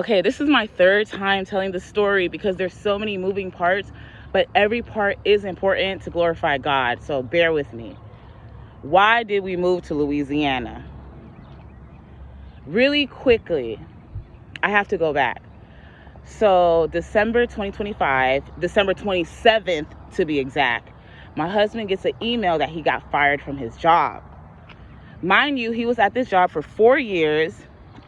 Okay, this is my third time telling the story because there's so many moving parts, but every part is important to glorify God, so bear with me. Why did we move to Louisiana? Really quickly, I have to go back. So December 2025, December 27th to be exact, my husband gets an email that he got fired from his job. Mind you, he was at this job for 4 years.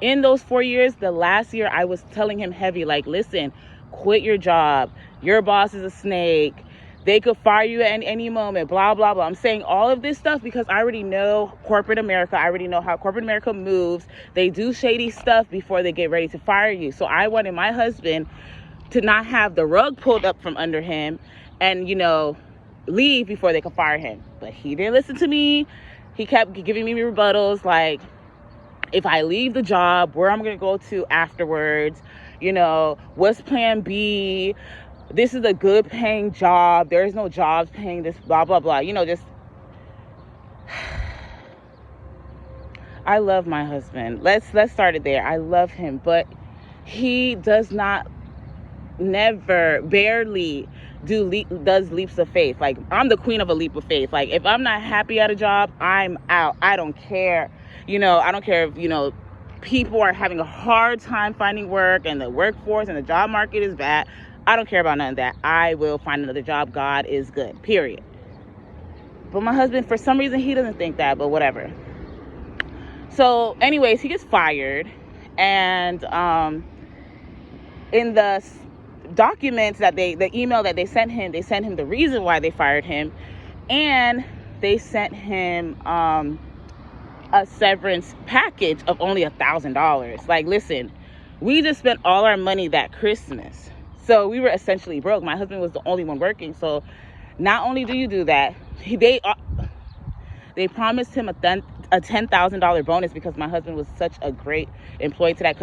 In those 4 years, the last year I was telling him heavy, like, listen, quit your job. Your boss is a snake. They could fire you at any moment, blah, blah, blah. I'm saying all of this stuff because I already know corporate America. I already know how corporate America moves. They do shady stuff before they get ready to fire you. So I wanted my husband to not have the rug pulled up from under him and, leave before they could fire him. But he didn't listen to me. He kept giving me rebuttals like, if I leave the job, where I'm going to go to afterwards, what's plan B? This is a good paying job. There's no jobs paying this, blah, blah, blah. Just, I love my husband. Let's start it there. I love him, but he does not, never, barely does leaps of faith. Like, I'm the queen of a leap of faith. Like, if I'm not happy at a job, I'm out. I don't care. I don't care if, people are having a hard time finding work and the workforce and the job market is bad. I don't care about none of that. I will find another job. God is good, period. But my husband, for some reason, he doesn't think that, but whatever. So anyways, he gets fired. And in the documents the email that they sent him the reason why they fired him. And they sent him a severance package of only $1,000. Like, listen, we just spent all our money that Christmas. So we were essentially broke. My husband was the only one working. So not only do you do that, they promised him a $10,000 bonus because my husband was such a great employee to that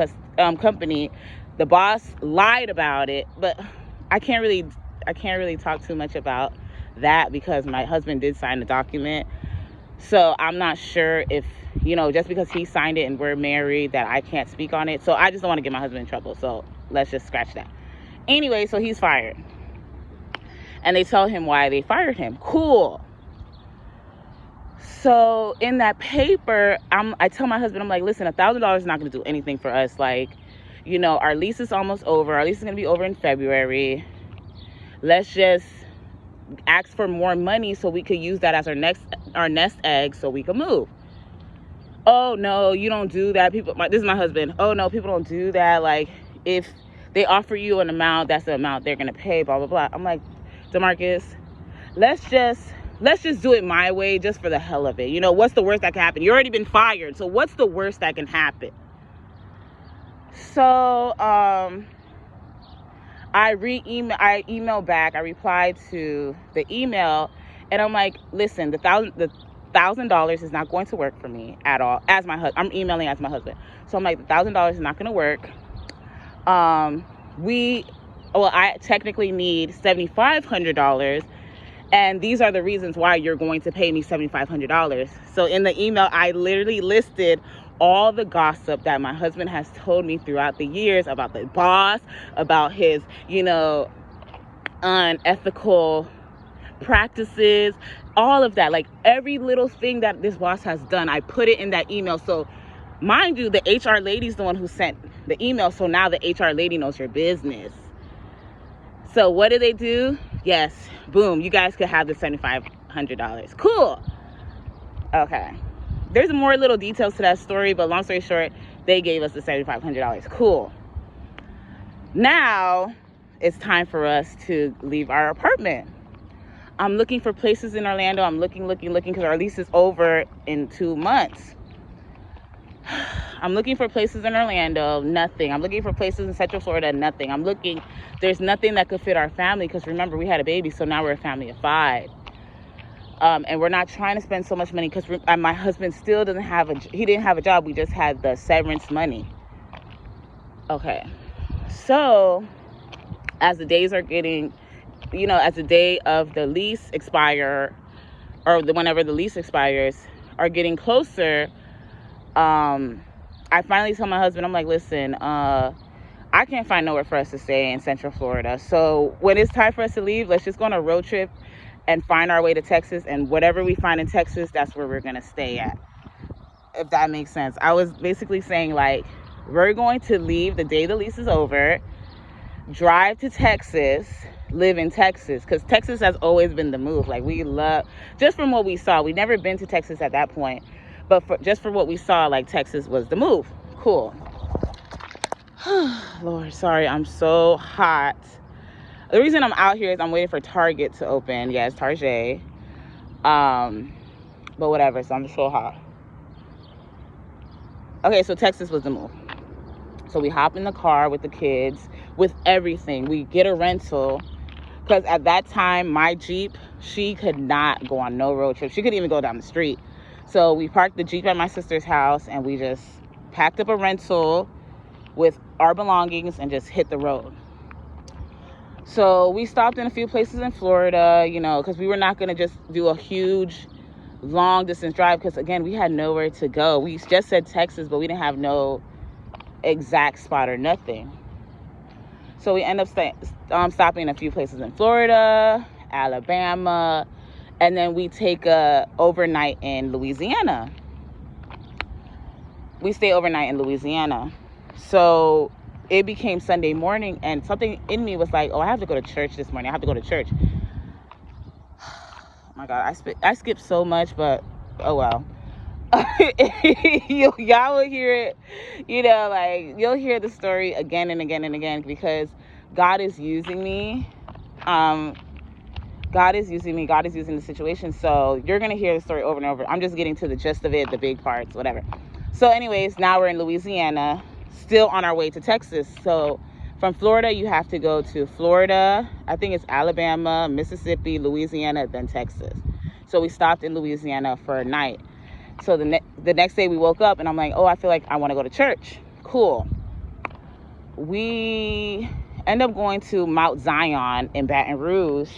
company. The boss lied about it, but I can't really talk too much about that because my husband did sign the document. So I'm not sure if, just because he signed it and we're married that I can't speak on it. So I just don't want to get my husband in trouble. So let's just scratch that. Anyway, so he's fired. And they tell him why they fired him. Cool. So in that paper, I tell my husband, I'm like, listen, $1,000 is not going to do anything for us. Like, our lease is almost over. Our lease is going to be over in February. Let's just ask for more money so we could use that as our nest egg so we can move. Oh, no, you don't do that. This is my husband. Oh, no, people don't do that. Like, if they offer you an amount, that's the amount they're going to pay, blah, blah, blah. I'm like, DeMarcus, let's just do it my way just for the hell of it. What's the worst that can happen? You already been fired. So what's the worst that can happen? So I emailed back. I replied to the email, and I'm like, listen, the $1,000 is not going to work for me at all. I'm emailing as my husband. So I'm like, the $1,000 is not going to work. I technically need $7,500, and these are the reasons why you're going to pay me $7,500. So in the email, I literally listed all the gossip that my husband has told me throughout the years about the boss, about his, unethical practices, all of that. Like, every little thing that this boss has done, I put it in that email. So mind you, the HR lady's the one who sent the email. So now the HR lady knows your business. So what did they do? Yes, boom, you guys could have the $7,500. Cool. Okay. There's more little details to that story, but long story short, they gave us the $7,500. Cool. Now it's time for us to leave our apartment. I'm looking for places in Orlando. I'm looking because our lease is over in 2 months. I'm looking for places in Orlando, nothing. I'm looking for places in Central Florida, nothing. There's nothing that could fit our family because remember, we had a baby, so now we're a family of 5. And we're not trying to spend so much money because my husband still didn't have a job. We just had the severance money. Okay. So as the days are getting, as the day of the lease expire or whenever the lease expires are getting closer, I finally tell my husband, I'm like, listen, I can't find nowhere for us to stay in Central Florida. So when it's time for us to leave, let's just go on a road trip and find our way to Texas. And whatever we find in Texas, that's where we're going to stay at. If that makes sense. I was basically saying, like, we're going to leave the day the lease is over, drive to Texas, live in Texas, because Texas has always been the move. Like, we love, just from what we saw, we'd never been to Texas at that point, but just for what we saw, like, Texas was the move. Cool. Lord, sorry, I'm so hot. The reason I'm out here is I'm waiting for Target to open. Yeah, it's Target. But whatever, so I'm so hot. Okay, so Texas was the move. So we hop in the car with the kids, with everything. We get a rental, because at that time, my Jeep, she could not go on no road trip. She couldn't even go down the street. So we parked the Jeep at my sister's house, and we just packed up a rental with our belongings and just hit the road. So we stopped in a few places in Florida, you know, because we were not going to just do a huge long distance drive, because again, we had nowhere to go. We just said Texas, but we didn't have no exact spot or nothing. So we end up stopping in a few places in Florida, Alabama, and then we take a overnight in Louisiana. We stay overnight in Louisiana. So it became Sunday morning, and something in me was like, oh, I have to go to church this morning. I have to go to church. Oh my God, I skip so much, but oh well. Y'all will hear it, you know, like, you'll hear the story again and again and again, because God is using me. God is using me. God is using the situation. So you're going to hear the story over and over. I'm just getting to the gist of it, the big parts, whatever. So anyways, now we're in Louisiana, still on our way to Texas. So from Florida, you have to go to Florida. I think it's Alabama, Mississippi, Louisiana, then Texas. So we stopped in Louisiana for a night. So the next day we woke up and I'm like, oh, I feel like I want to go to church. Cool. We end up going to Mount Zion in Baton Rouge,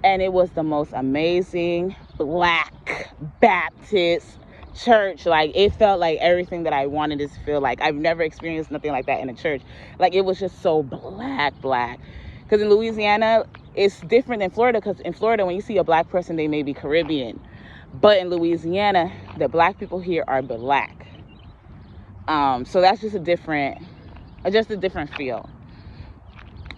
and it was the most amazing Black Baptist church. Like, it felt like everything that I wanted it to feel like. I've never experienced nothing like that in a church. Like, it was just so black. Because in Louisiana, it's different than Florida, because in Florida, when you see a Black person, they may be Caribbean. But in Louisiana, the Black people here are Black. So that's just a different feel.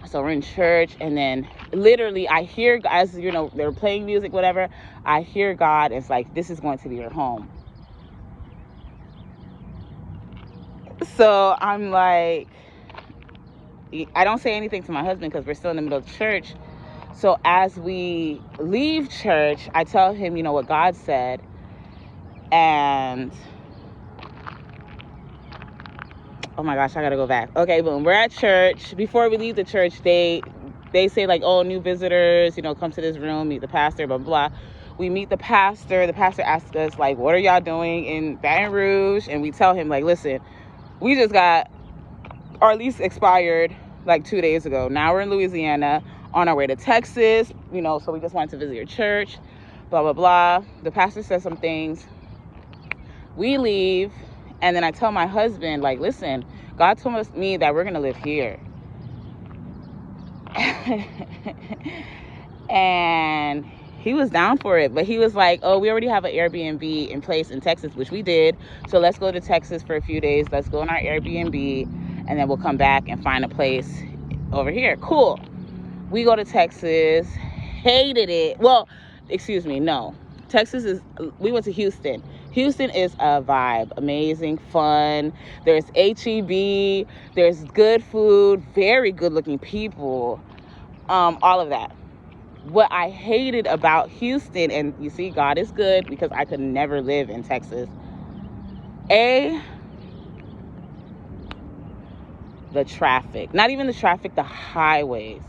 So we're in church, and then literally I hear, as you know, they're playing music, whatever. I hear God. It's like, this is going to be your home. So I'm like, I don't say anything to my husband because we're still in the middle of church. So as we leave church, I tell him, you know, what God said. And, oh my gosh, I gotta go back. Okay, boom, we're at church. Before we leave the church, they say, like, oh, new visitors, you know, come to this room, meet the pastor, blah, blah, blah. We meet the pastor. The pastor asks us, like, what are y'all doing in Baton Rouge? And we tell him, like, listen, we just got our lease expired like 2 days ago. Now we're in Louisiana, on our way to Texas, you know, so we just wanted to visit your church, blah, blah, blah. The pastor says some things. We leave, and then I tell my husband, like, listen, God told me that we're going to live here. And he was down for it, but he was like, oh, we already have an Airbnb in place in Texas, which we did. So let's go to Texas for a few days. Let's go on our Airbnb, and then we'll come back and find a place over here. Cool. We go to Texas, hated it. Well, excuse me, no. We went to Houston. Houston is a vibe, amazing, fun. There's HEB, there's good food, very good looking people, all of that. What I hated about Houston, and you see, God is good, because I could never live in Texas. The traffic, not even the traffic, the highways.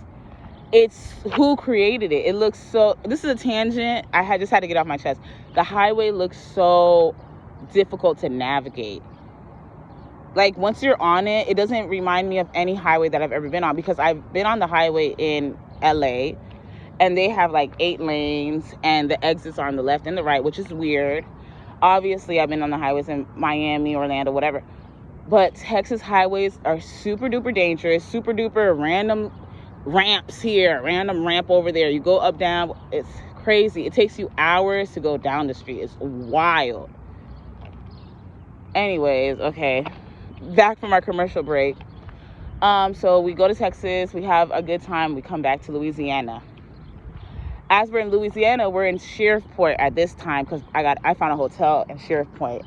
It's who created it. It looks so, this is a tangent. I just had to get off my chest. The highway looks so difficult to navigate. Like, once you're on it, it doesn't remind me of any highway that I've ever been on, because I've been on the highway in LA, and they have like 8 lanes, and the exits are on the left and the right, which is weird. Obviously, I've been on the highways in Miami, Orlando, whatever. But Texas highways are super duper dangerous, super duper random ramps here, random ramp over there. You go up, down. It's crazy. It takes you hours to go down the street. It's wild. Anyways, okay. Back from our commercial break. So we go to Texas. We have a good time. We come back to Louisiana. As we're in Louisiana, we're in Shreveport at this time because I found a hotel in Shreveport.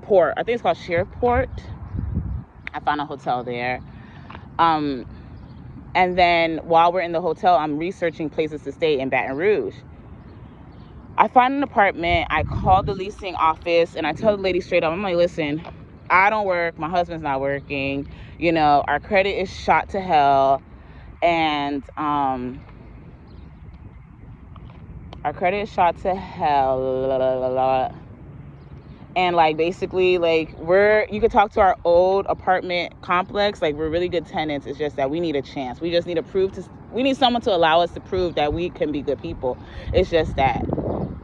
I think it's called Shreveport. I found a hotel there. And then while we're in the hotel, I'm researching places to stay in Baton Rouge. I find an apartment. I call the leasing office and I tell the lady straight up, I'm like, listen, I don't work. My husband's not working. You know, our credit is shot to hell. And our credit is shot to hell. And like basically like you could talk to our old apartment complex, like we're really good tenants. It's just that we need a chance. We just need we need someone to allow us to prove that we can be good people. It's just that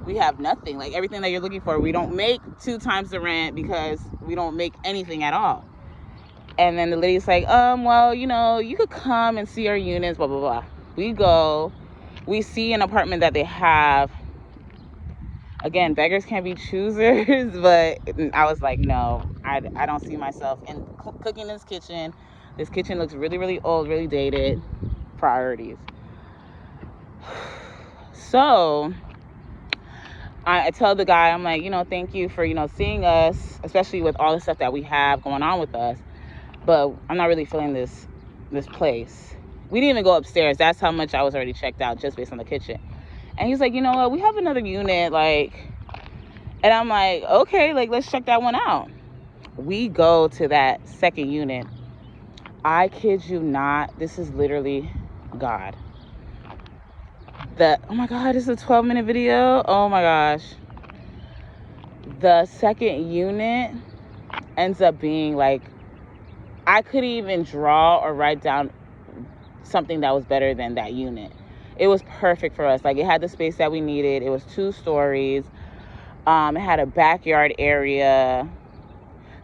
we have nothing. Like everything that you're looking for, we don't make 2 times the rent because we don't make anything at all. And then the lady's like, well, you know, you could come and see our units, blah, blah, blah. We go, we see an apartment that they have. Again, beggars can't be choosers, but I was like, no, I don't see myself in cooking in this kitchen. This kitchen looks really, really old, really dated. Priorities. So I tell the guy, I'm like, you know, thank you for, you know, seeing us, especially with all the stuff that we have going on with us. But I'm not really feeling this place. We didn't even go upstairs. That's how much I was already checked out just based on the kitchen. And he's like, you know what, we have another unit, like, and I'm like, okay, like, let's check that one out. We go to that second unit. I kid you not, this is literally God. Oh my God, this is a 12-minute video. Oh my gosh. The second unit ends up being like, I couldn't even draw or write down something that was better than that unit. It was perfect for us. Like, it had the space that we needed. It was 2 stories. It had a backyard area.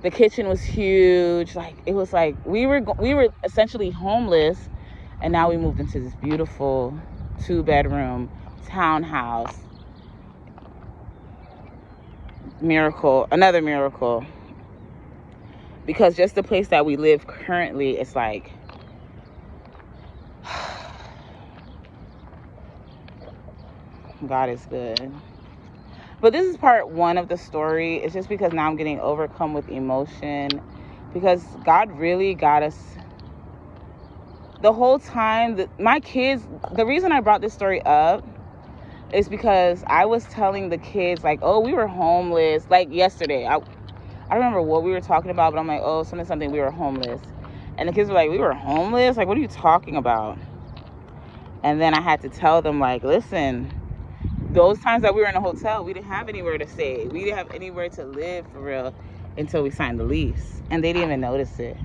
The kitchen was huge. Like, it was like we were essentially homeless, and now we moved into this beautiful 2-bedroom townhouse. Miracle, another miracle. Because just the place that we live currently, it's like God is good. But this is part 1 of the story. It's just because now I'm getting overcome with emotion, because God really got us the whole time. My kids, the reason I brought this story up is because I was telling the kids, like, oh, we were homeless. Like yesterday, I don't remember what we were talking about, but I'm like, oh, something, we were homeless. And the kids were like, we were homeless? Like, what are you talking about? And then I had to tell them, like, listen, those times that we were in a hotel, we didn't have anywhere to stay. We didn't have anywhere to live for real until we signed the lease. And they didn't even notice it.